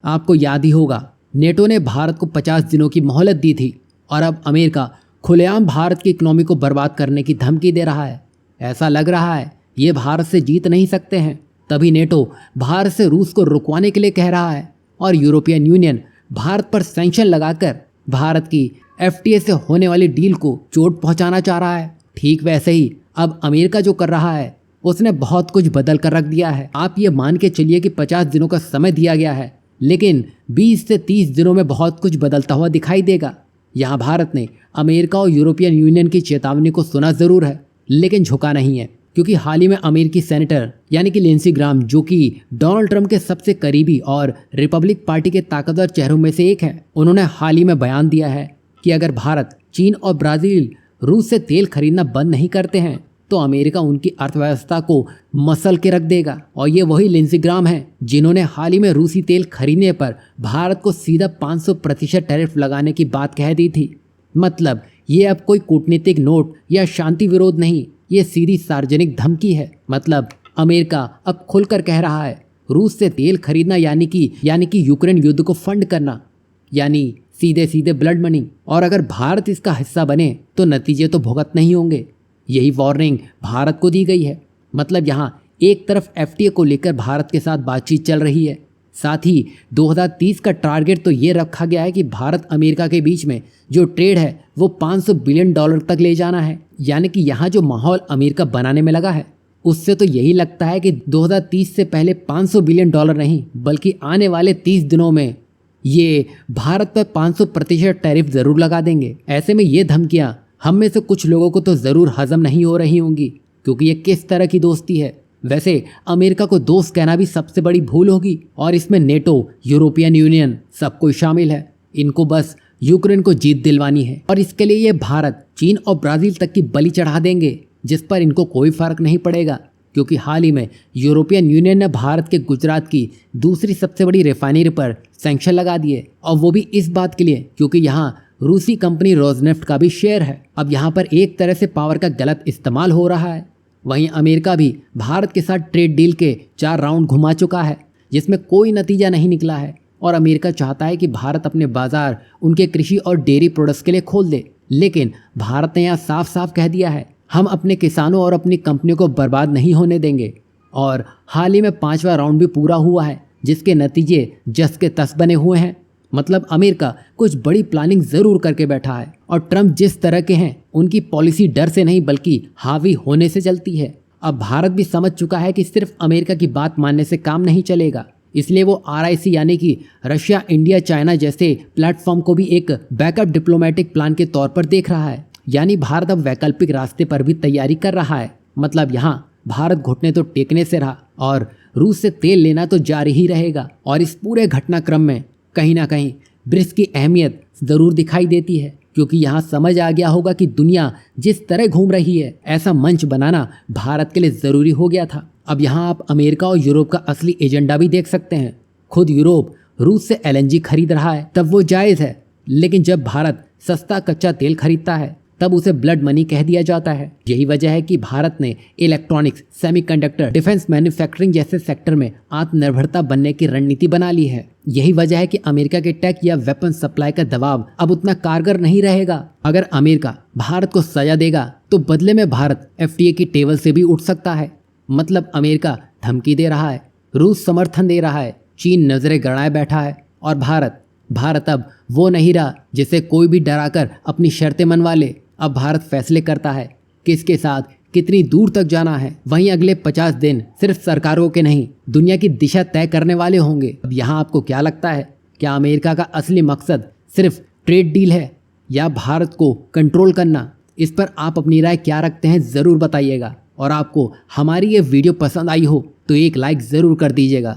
आपको याद ही होगा, नेटो ने भारत को 50 दिनों की मोहलत दी थी और अब अमेरिका खुलेआम भारत की इकोनॉमी को बर्बाद करने की धमकी दे रहा है। ऐसा लग रहा है ये भारत से जीत नहीं सकते हैं। तभी नेटो भारत से रूस को रुकवाने के लिए कह रहा है और यूरोपियन यूनियन भारत पर सैंक्शन लगाकर भारत की एफटीए से होने वाली डील को चोट पहुंचाना चाह रहा है। ठीक वैसे ही अब अमेरिका जो कर रहा है उसने बहुत कुछ बदल कर रख दिया है। आप ये मान के चलिए कि 50 दिनों का समय दिया गया है, लेकिन 20 से 30 दिनों में बहुत कुछ बदलता हुआ दिखाई देगा। यहाँ भारत ने अमेरिका और यूरोपियन यूनियन की चेतावनी को सुना जरूर है, लेकिन झुका नहीं है, क्योंकि हाल ही में अमेरिकी सेनेटर यानी कि लिंडसे ग्राहम, जो कि डोनाल्ड ट्रंप के सबसे करीबी और रिपब्लिक पार्टी के ताकतवर चेहरों में से एक है, उन्होंने हाल ही में बयान दिया है कि अगर भारत, चीन और ब्राजील रूस से तेल खरीदना बंद नहीं करते हैं तो अमेरिका उनकी अर्थव्यवस्था को मसल के रख देगा। और ये वही लिंडसे ग्राहम हैं जिन्होंने हाल ही में रूसी तेल खरीदने पर भारत को सीधा 500% टैरिफ लगाने की बात कह दी थी। मतलब ये अब कोई कूटनीतिक नोट या शांति विरोध नहीं, ये सीधी सार्वजनिक धमकी है। मतलब अमेरिका अब खुलकर कह रहा है रूस से तेल खरीदना यानी कि यूक्रेन युद्ध को फंड करना, यानी सीधे सीधे ब्लड मनी। और अगर भारत इसका हिस्सा बने तो नतीजे तो भुगत नहीं होंगे। यही वार्निंग भारत को दी गई है। मतलब यहाँ एक तरफ एफटीए को लेकर भारत के साथ बातचीत चल रही है, साथ ही 2030 का टारगेट तो ये रखा गया है कि भारत अमेरिका के बीच में जो ट्रेड है वो $500 बिलियन तक ले जाना है। यानी कि यहाँ जो माहौल अमेरिका बनाने में लगा है उससे तो यही लगता है कि 2030 से पहले $500 बिलियन नहीं, बल्कि आने वाले 30 दिनों में ये भारत पर 500% टैरिफ जरूर लगा देंगे। ऐसे में ये धमकियां हम में से कुछ लोगों को तो ज़रूर हजम नहीं हो रही होंगी, क्योंकि ये किस तरह की दोस्ती है। वैसे अमेरिका को दोस्त कहना भी सबसे बड़ी भूल होगी, और इसमें नेटो, यूरोपियन यूनियन सब कोई शामिल है। इनको बस यूक्रेन को जीत दिलवानी है और इसके लिए ये भारत, चीन और ब्राज़ील तक की बलि चढ़ा देंगे, जिस पर इनको कोई फर्क नहीं पड़ेगा। क्योंकि हाल ही में यूरोपियन यूनियन ने भारत के गुजरात की दूसरी सबसे बड़ी रिफाइनरी पर सैंक्शन लगा दिए, और वो भी इस बात के लिए क्योंकि यहाँ रूसी कंपनी रोजनेफ्ट का भी शेयर है। अब यहाँ पर एक तरह से पावर का गलत इस्तेमाल हो रहा है। वहीं अमेरिका भी भारत के साथ ट्रेड डील के 4 राउंड घुमा चुका है, जिसमें कोई नतीजा नहीं निकला है, और अमेरिका चाहता है कि भारत अपने बाजार उनके कृषि और डेयरी प्रोडक्ट्स के लिए खोल दे। लेकिन भारत ने यहाँ साफ साफ कह दिया है हम अपने किसानों और अपनी कंपनियों को बर्बाद नहीं होने देंगे। और हाल ही में 5वां राउंड भी पूरा हुआ है, जिसके नतीजे जस के तस बने हुए हैं। मतलब अमेरिका कुछ बड़ी प्लानिंग जरूर करके बैठा है, और ट्रंप जिस तरह के हैं उनकी पॉलिसी डर से नहीं बल्कि हावी होने से चलती है। अब भारत भी समझ चुका है कि सिर्फ अमेरिका की बात मानने से काम नहीं चलेगा, इसलिए वो RIC यानी कि रशिया, इंडिया, चाइना जैसे प्लेटफॉर्म को भी एक बैकअप डिप्लोमेटिक प्लान के तौर पर देख रहा है। यानी भारत अब वैकल्पिक रास्ते पर भी तैयारी कर रहा है। मतलब यहाँ भारत घुटने तो टेकने से रहा और रूस से तेल लेना तो जारी ही रहेगा। और इस पूरे घटनाक्रम में कहीं ना कहीं ब्रिक्स की अहमियत ज़रूर दिखाई देती है, क्योंकि यहाँ समझ आ गया होगा कि दुनिया जिस तरह घूम रही है, ऐसा मंच बनाना भारत के लिए ज़रूरी हो गया था। अब यहाँ आप अमेरिका और यूरोप का असली एजेंडा भी देख सकते हैं। खुद यूरोप रूस से LNG खरीद रहा है, तब वो जायज़ है, लेकिन जब भारत सस्ता कच्चा तेल खरीदता है तब उसे ब्लड मनी कह दिया जाता है। यही वजह है कि भारत ने इलेक्ट्रॉनिक्स, सेमीकंडक्टर, डिफेंस मैन्युफैक्चरिंग जैसे सेक्टर में आत्मनिर्भरता बनने की रणनीति बना ली है। यही वजह है कि अमेरिका के टेक या वेपन सप्लाई का दबाव अब उतना कारगर नहीं रहेगा। अगर अमेरिका भारत को सजा देगा तो बदले में भारत FTA की टेबल से भी उठ सकता है। मतलब अमेरिका धमकी दे रहा है, रूस समर्थन दे रहा है, चीन नजरें गड़ाए बैठा है, और भारत अब वो नहीं रहा जिसे कोई भी डराकर अपनी शर्तें मनवा ले। अब भारत फैसले करता है किसके साथ कितनी दूर तक जाना है। वहीं अगले 50 दिन सिर्फ सरकारों के नहीं, दुनिया की दिशा तय करने वाले होंगे। अब यहाँ आपको क्या लगता है, क्या अमेरिका का असली मकसद सिर्फ ट्रेड डील है या भारत को कंट्रोल करना? इस पर आप अपनी राय क्या रखते हैं ज़रूर बताइएगा। और आपको हमारी ये वीडियो पसंद आई हो तो एक लाइक ज़रूर कर दीजिएगा।